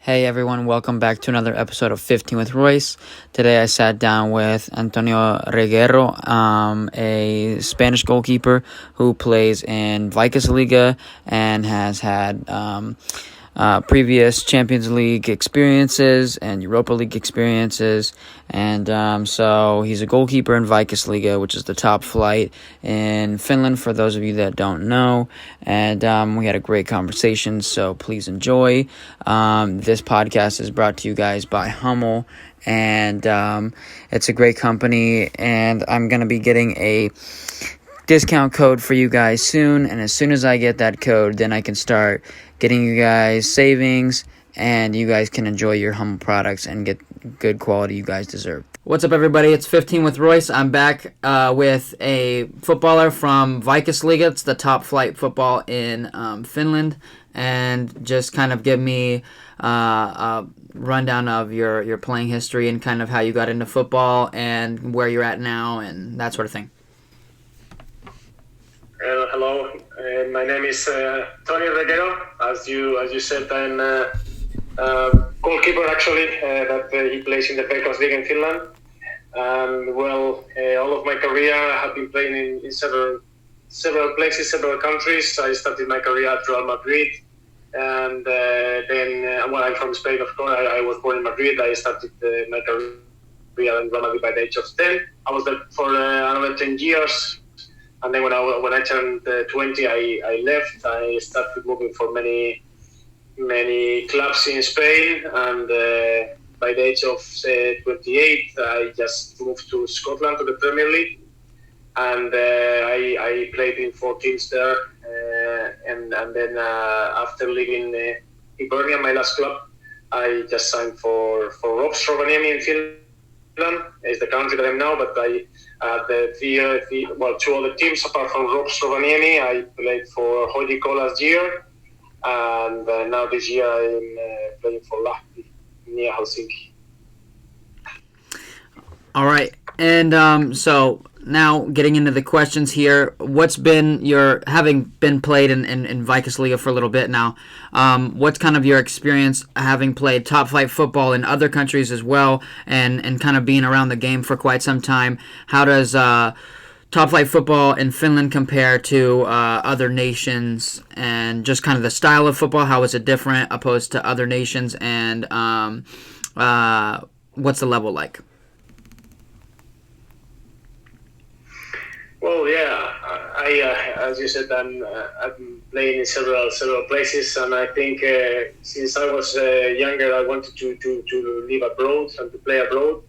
Hey everyone, welcome back to another episode of 15 with Royce. Today I sat down with Antonio Reguero, a Spanish goalkeeper who plays in Vicus Liga and has had previous Champions League experiences and Europa League experiences. And so he's a goalkeeper in Vicus Liga, which is the top flight in Finland, for those of you that don't know. And we had a great conversation, so please enjoy. This podcast is brought to you guys by Hummel, and it's a great company, and I'm going to be getting a discount code for you guys soon, and as soon as I get that code, then I can start getting you guys savings, and you guys can enjoy your Hummel products and get good quality you guys deserve. What's up, everybody? It's 15 with Royce. I'm back with a footballer from Vicus Liga. It's the top flight football in Finland, and just kind of give me a rundown of your playing history and kind of how you got into football and where you're at now and that sort of thing. Hello, my name is Tony Reguero. As you said, I'm a goalkeeper actually. That he plays in the Vicus League in Finland. All of my career I have been playing in several places, several countries. I started my career at Real Madrid, and then I'm from Spain, of course. I was born in Madrid. I started my career in Real Madrid by the age of 10. I was there for another 10 years. And then when I turned 20, I left. I started moving for many clubs in Spain, and by the age of 28, I just moved to Scotland, to the Premier League, and I played in 4 teams there. And then after leaving Hibernia, my last club, I just signed for Royce in Finland. Is the country that I'm now, but I two other teams apart from Royce. I played for Hoidiko last year, and now this year I'm playing for Lahti near Helsinki. All right, and so now getting into the questions here, what's been your, having been played in Vicus Liga for a little bit now, what's kind of your experience having played top flight football in other countries as well, and kind of being around the game for quite some time? How does top flight football in Finland compare to other nations, and just kind of the style of football? How is it different opposed to other nations, and what's the level like? Well, yeah, as you said, I'm playing in several places, and I think since I was younger, I wanted to live abroad and to play abroad,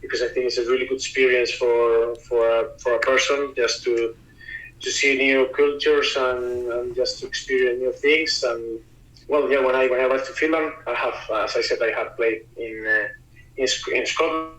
because I think it's a really good experience for a person, just to see new cultures and just to experience new things. And well, yeah, when I went to Finland, I have, as I said, I have played in Scotland,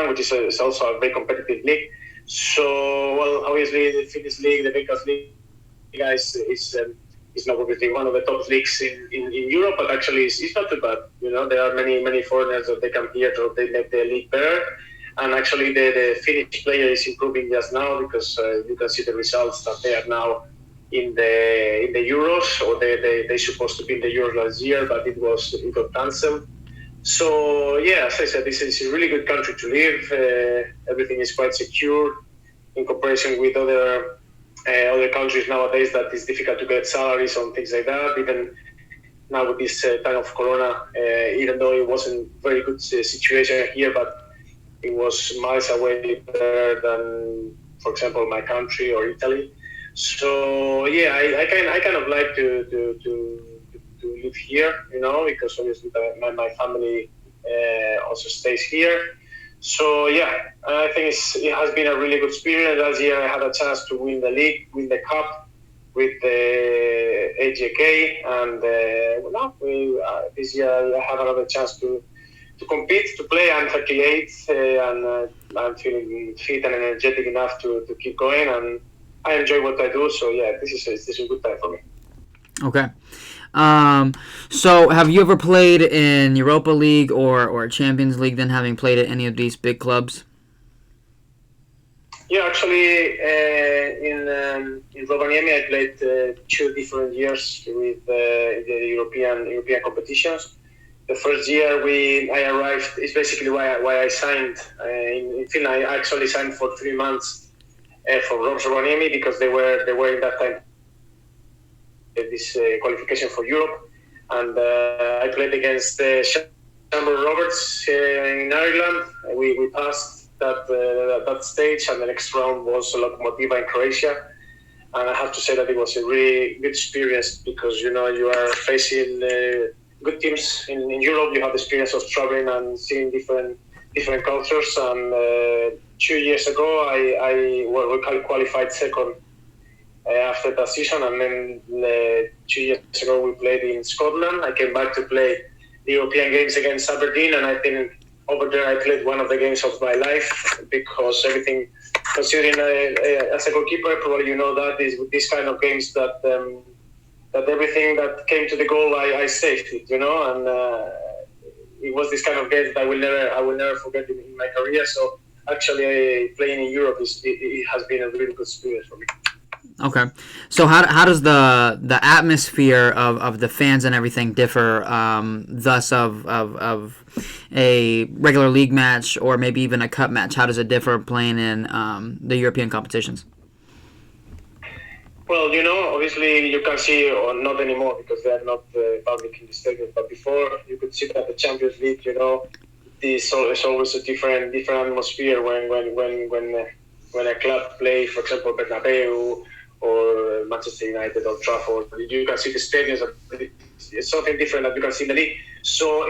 which is also a very competitive league. So, well, obviously the Finnish league, the Vicus League, is not obviously one of the top leagues in Europe, but actually it's not too bad. You know, there are many foreigners that they come here to they make the league better. And actually the Finnish player is improving just now, because you can see the results that they are now in the Euros, or they supposed to be in the Euros last year, but it got cancelled. So yeah, as I said, this is a really good country to live. Everything is quite secure in comparison with other countries nowadays, that it's difficult to get salaries and things like that. Even now with this time of Corona, even though it wasn't very good situation here, but it was miles away better than, for example, my country or Italy. So yeah, I kind of like to live here, you know, because obviously my family also stays here. So yeah, I think it has been a really good experience. Last year I had a chance to win the league, win the cup with the AJK, and this year I have another chance to compete, to play. I'm 38, and I'm feeling fit and energetic enough to keep going, and I enjoy what I do. So yeah, this is a good time for me. Okay. So have you ever played in Europa League or Champions League, then, having played at any of these big clubs? Yeah, actually, in Rovaniemi, I played 2 different years with the European competitions. the first year I arrived is basically why I signed in Finland. I actually signed for 3 months for Royce because they were in that time this qualification for Europe, and I played against Shamrock Roberts in Ireland. We passed that stage, and the next round was Lokomotiva in Croatia. And I have to say that it was a really good experience because you are facing good teams in Europe. You have the experience of traveling and seeing different cultures. And 2 years ago, we qualified second after that season, and then 2 years ago we played in Scotland. I came back to play the European Games against Aberdeen, and I think over there I played one of the games of my life because everything. Considering as a goalkeeper, probably you know that is with these kind of games that everything that came to the goal I saved it, and it was this kind of game that I will never forget in my career. So actually, playing in Europe it has been a really good experience for me. Okay, so how does the atmosphere of the fans and everything differ, thus of a regular league match or maybe even a cup match? How does it differ playing in the European competitions? Well, obviously you can see, or not anymore because they are not public in the stadium. But before, you could see that the Champions League, it's always a different atmosphere when a club play, for example, Bernabeu or Manchester United or Trafford. You can see the stadiums. It's something different that you can see in the league. So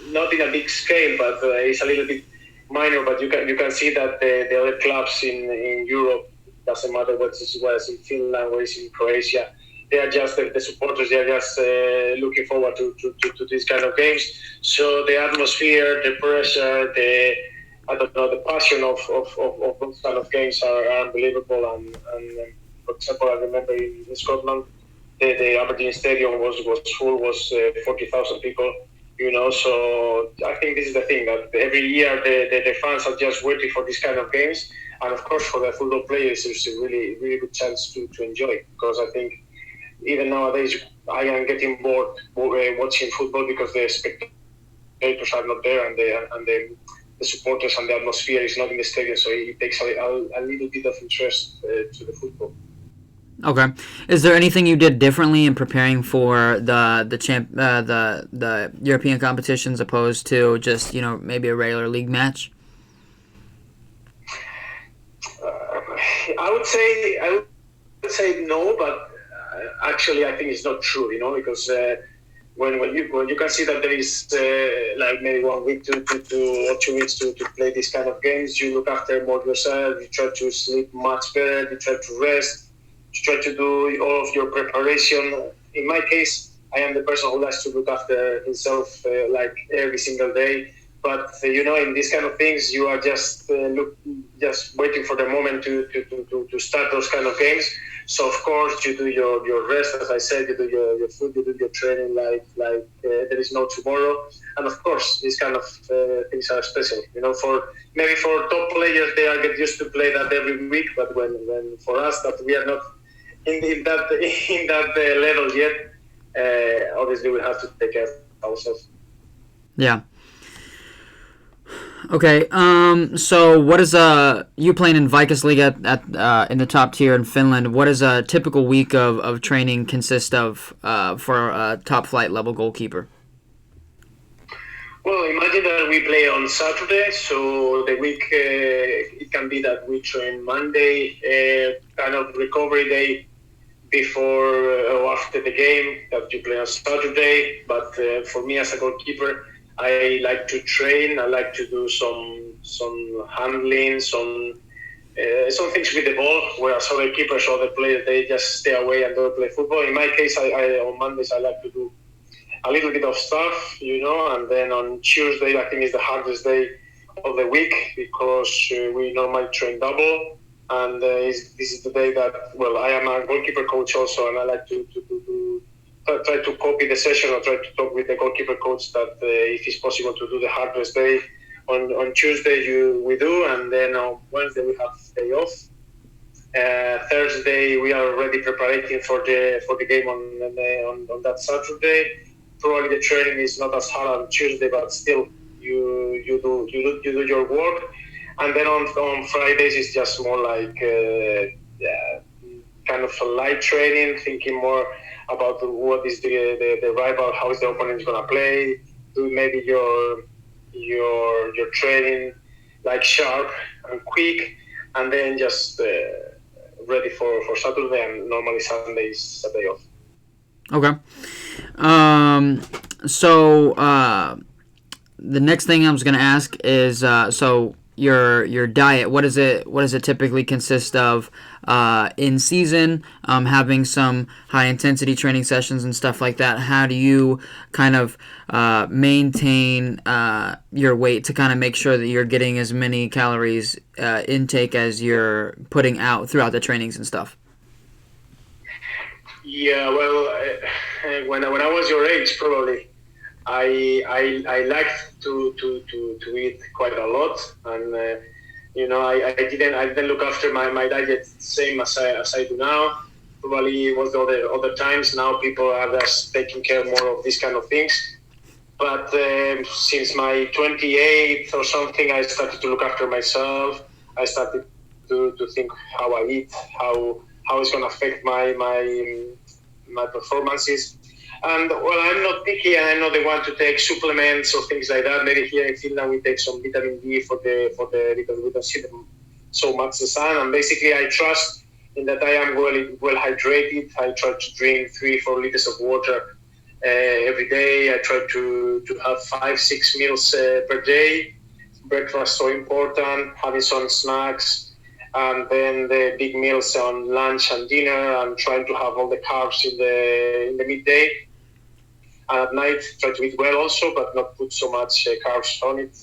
not in a big scale, but it's a little bit minor. But you can see that the other clubs in Europe, doesn't matter whether it's in Finland or it's in Croatia, they are just the supporters. They are just looking forward to these kind of games. So the atmosphere, the pressure, the passion of those kind of games are unbelievable. And for example, I remember in Scotland, the Aberdeen Stadium was full, was 40,000 people. So I think this is the thing that every year the fans are just waiting for this kind of games, and of course for the football players it's a really really good chance to enjoy, because I think even nowadays I am getting bored watching football because the spectators are not there, and the supporters and the atmosphere is not in the stadium, so it takes a little bit of interest to the football. Okay. Is there anything you did differently in preparing for the European competitions opposed to just maybe a regular league match? I would say no, but actually I think it's not true. Because when you can see that there is like maybe 1 week to or 2 weeks to play these kind of games, you look after more yourself. You try to sleep much better. You try to rest. You try to do all of your preparation. In my case, I am the person who likes to look after himself like every single day. But in these kind of things, you are just waiting for the moment to start those kind of games. So of course you do your rest, as I said, you do your food, you do your training like there is no tomorrow. And of course, these kind of things are special. For top players, they are get used to play that every week. But when for us that we are not in that level yet, obviously we have to take care of ourselves. Yeah. Okay. So what is you playing in Veikkausliiga at in the top tier in Finland? What does a typical week of training consist of for a top flight level goalkeeper? Well, imagine that we play on Saturday, so the week it can be that we train Monday, kind of recovery day before or after the game, that you play on Saturday. But for me as a goalkeeper, I like to train. I like to do some handling, some things with the ball. Whereas other keepers, other players, they just stay away and don't play football. In my case, I on Mondays I like to do a little bit of stuff, and then on Tuesday I think is the hardest day of the week because we normally train double, and this is the day that I am a goalkeeper coach also, and I like to try to copy the session or try to talk with the goalkeeper coach that if it's possible to do the hardest day on Tuesday we do, and then on Wednesday we have day off. Thursday we are already preparing for the game on that Saturday. probably the training is not as hard on Tuesday, but still you do your work. And then on Fridays it's just more like kind of a light training, thinking more about what is the rival, how is the opponent going to play, do maybe your training like sharp and quick, and then just ready for Saturday, and normally Sunday is a day off. Okay. So the next thing I was going to ask is so your diet. What does it typically consist of in season? Having some high intensity training sessions and stuff like that. How do you kind of maintain your weight to kind of make sure that you're getting as many calories intake as you're putting out throughout the trainings and stuff? Yeah, well, when I was your age, probably I liked to eat quite a lot, and I didn't look after my diet same as I do now. Probably it was the other times. Now people are just taking care more of these kind of things. But since my 28th or something, I started to look after myself. I started to think how I eat, how it's going to affect my performances. And well, I'm not picky, and I'm not the one to take supplements or things like that. Maybe here in Finland we take some vitamin D for the because we don't see them so much the sun. And basically, I trust in that I am well hydrated. I try to drink 3-4 liters of water every day. I try to have 5-6 meals per day. Breakfast so important. Having some snacks. And then the big meals on lunch and dinner, and trying to have all the carbs in the midday. And at night, try to eat well also, but not put so much carbs on it.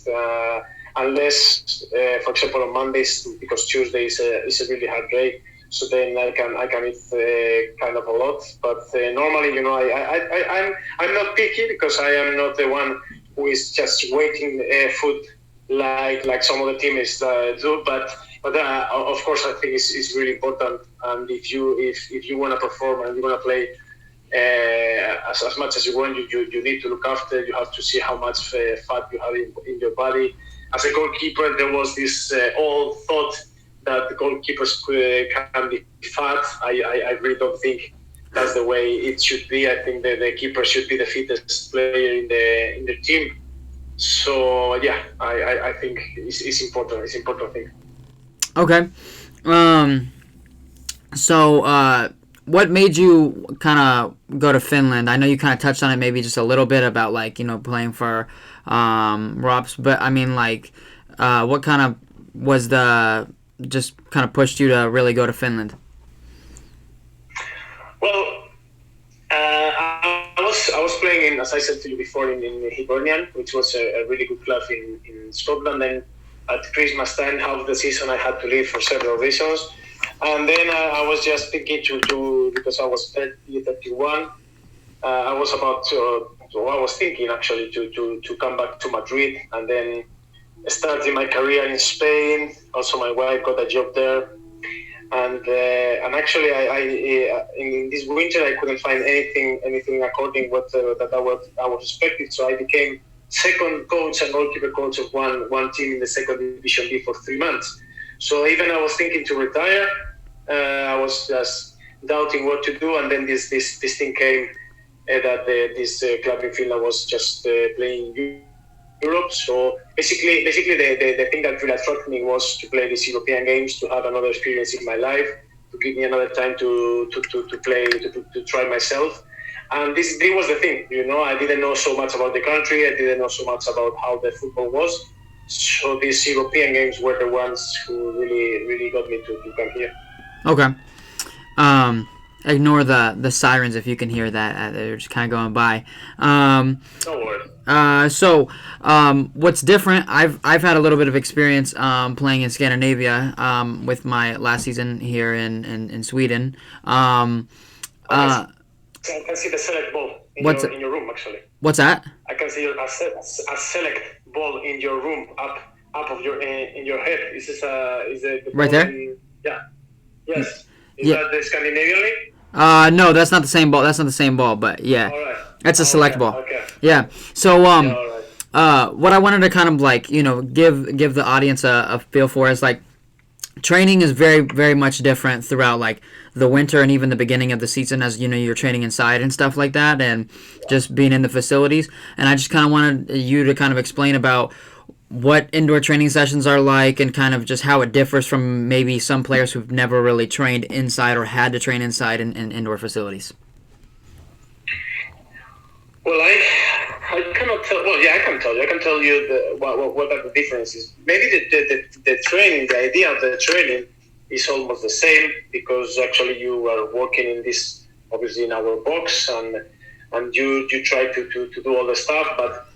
Unless, for example, on Mondays, because Tuesday is a really hard day, so then I can eat kind of a lot. But normally, I'm not picky, because I am not the one who is just waiting food like some of the teams do. But of course, I think it's really important. And if you want to perform and you want to play as much as you want, you need to look after. You have to see how much fat you have in your body. As a goalkeeper, there was this old thought that the goalkeepers can be fat. I really don't think that's the way it should be. I think that the keeper should be the fittest player in the team. So yeah, I think it's important. It's an important thing. Okay. So what made you kind of go to Finland? I know you kind of touched on it maybe just a little bit about playing for ROPS, but I mean what kind of was just kind of pushed you to really go to Finland? Well, I was playing as I said to you before, in Hibernian, which was a really good club in Scotland. And at Christmas time, half the season, I had to leave for several reasons. And then I was just thinking to because I was 31, I was thinking actually to come back to Madrid, and then starting my career in Spain. Also, my wife got a job there. And actually, I in this winter I couldn't find anything according that I was expected. So I became second coach and goalkeeper coach of one team in the second division B for 3 months. So even I was thinking to retire. I was just doubting what to do, and then this thing came that this club in Finland was just playing Europe. So basically the thing that really attracted me was to play these European games, to have another experience in my life, to give me another time to play, to try myself. And this was the thing, I didn't know so much about the country, I didn't know so much about how the football was. So these European games were the ones who really got me to come here. Okay. Ignore the sirens if you can hear that. They're just kind of going by. No worries. So, what's different? I've had a little bit of experience playing in Scandinavia with my last season here in Sweden. I can see the select ball in your room, actually. What's that? I can see a select ball in your room up of your in your head. Is it right there? Yeah. Yes. Is that the Scandinavian League? No, that's not the same ball. That's not the same ball, but yeah. All right. It's a select ball. Okay. Yeah. So Yeah, all right. what I wanted to kind of like give the audience a feel for is like training is very much different throughout like the winter and even the beginning of the season, as you're training inside and stuff like that, and just being in the facilities. And I just kind of wanted you to kind of explain about what indoor training sessions are like and kind of just how it differs from maybe some players who've never really trained inside or had to train inside in indoor facilities. Well, I cannot tell. Well, yeah, I can tell you. I can tell you what are the differences. Maybe the training, the idea of the training is almost the same, because actually you are working in this, obviously in our box, and you try to do all the stuff, but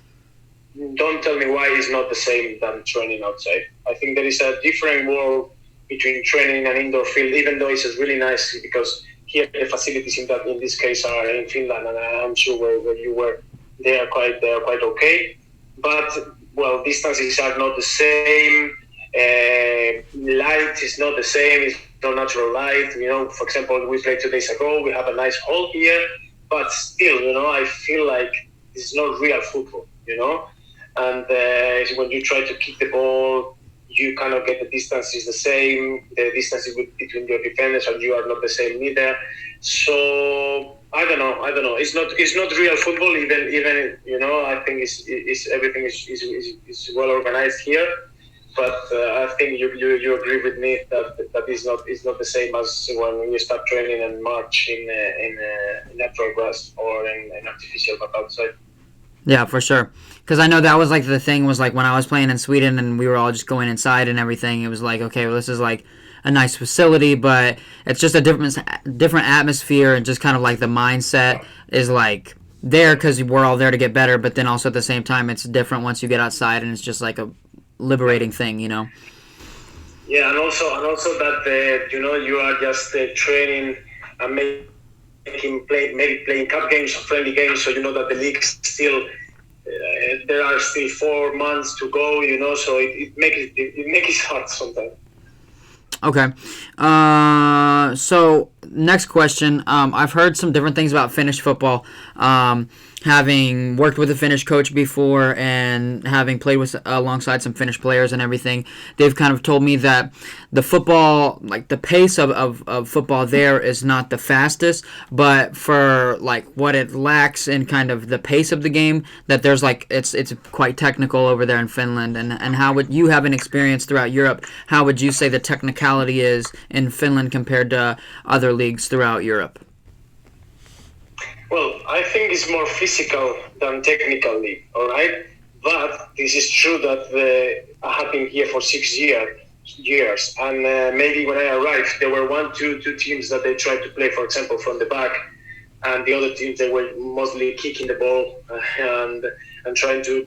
don't tell me why it's not the same than training outside. I think there is a different world between training and indoor field, even though it's really nice, because here the facilities in this case are in Finland, and I'm sure where you were, they are quite okay. But well, distances are not the same. Light is not the same. It's not natural light. For example, we played 2 days ago. We have a nice hall here, but still, I feel like it's not real football. And when you try to kick the ball, you cannot get the distances the same. The distances between your defenders and you are not the same neither. So I don't know. It's not real football. Even I think it's everything is well organized here. But I think you agree with me that it's not the same as when you start training in March in natural grass or in artificial, but outside. Yeah, for sure. Because I know that was like the thing was like when I was playing in Sweden and we were all just going inside and everything. It was like, okay, well, this is like a nice facility, but it's just a different atmosphere, and just kind of like the mindset is like there because we're all there to get better. But then also at the same time, it's different once you get outside, and it's just like a liberating thing. Yeah, and also that you are just training and maybe playing cup games or friendly games, so that the league still there are still 4 months to go, so it makes it hard sometimes. Okay. So next question. I've heard some different things about Finnish football. Having worked with a Finnish coach before and having played alongside some Finnish players and everything, they've kind of told me that the football, like the pace of football there is not the fastest, but for like what it lacks in kind of the pace of the game, that there's like it's quite technical over there in Finland. And how would you have an experience throughout Europe? How would you say the technicality is in Finland compared to other leagues throughout Europe? Well, I think it's more physical than technical league, all right? But this is true that I have been here for 6 years, and maybe when I arrived, there were two teams that they tried to play, for example, from the back, and the other teams, they were mostly kicking the ball and trying to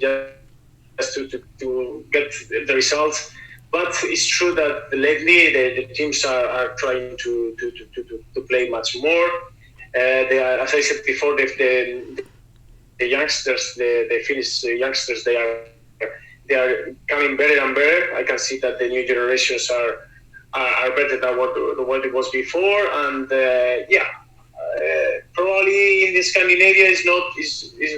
just to get the results. But it's true that lately the teams are trying to play much more. They are, as I said before, the youngsters, the Finnish youngsters, they are coming better and better. I can see that the new generations are better than what it was before, and probably in the Scandinavia is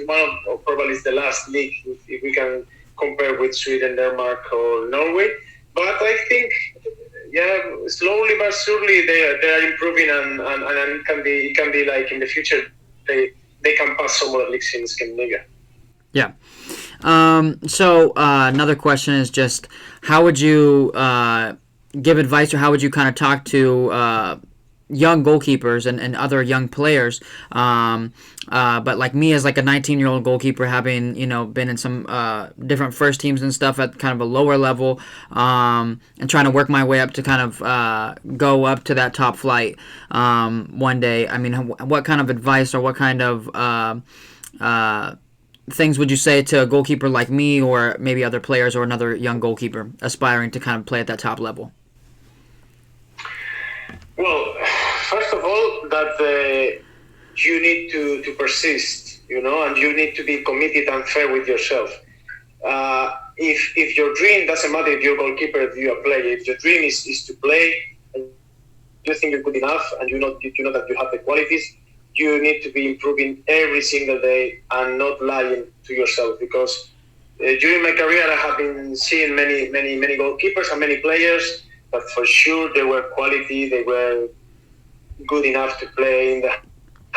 one of probably is the last league if we can compare with Sweden, Denmark, or Norway. But I think, slowly but surely they are improving, and it can be like in the future they can pass some other leagues in Scandinavia. Yeah. So another question is just how would you give advice, or how would you kind of talk to young goalkeepers and other young players, but like me as like a 19-year-old goalkeeper, having been in some different first teams and stuff at kind of a lower level, and trying to work my way up to kind of go up to that top flight one day. I mean, what kind of advice or what kind of things would you say to a goalkeeper like me, or maybe other players, or another young goalkeeper aspiring to kind of play at that top level? Well, first of all, that you need to persist, and you need to be committed and fair with yourself. If your dream, doesn't matter if you're a goalkeeper, if you're a player, if your dream is to play, and you think you're good enough, and you know that you have the qualities, you need to be improving every single day and not lying to yourself, because during my career I have been seeing many goalkeepers and many players, but for sure they were quality, they were good enough to play in the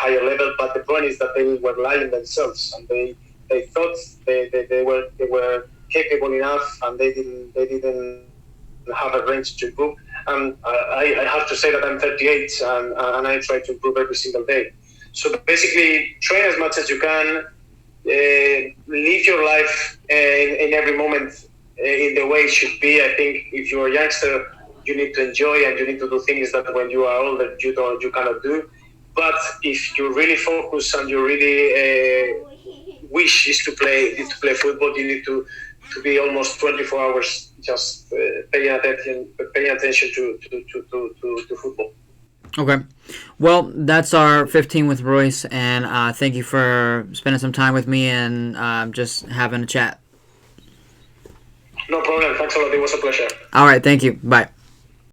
higher level, but the point is that they were lying themselves, and they thought they were capable enough, and they didn't have a range to improve. And I have to say that I'm 38, and I try to improve every single day. So basically, train as much as you can, live your life in every moment in the way it should be. I think if you're a youngster, you need to enjoy, and you need to do things that when you are older you cannot do. But if you really focus and you really wish is to play football, you need to be almost 24 hours just paying attention to football. Okay. Well, that's our 15 with Royce, and thank you for spending some time with me and just having a chat. No problem. Thanks a lot. It was a pleasure. All right. Thank you. Bye.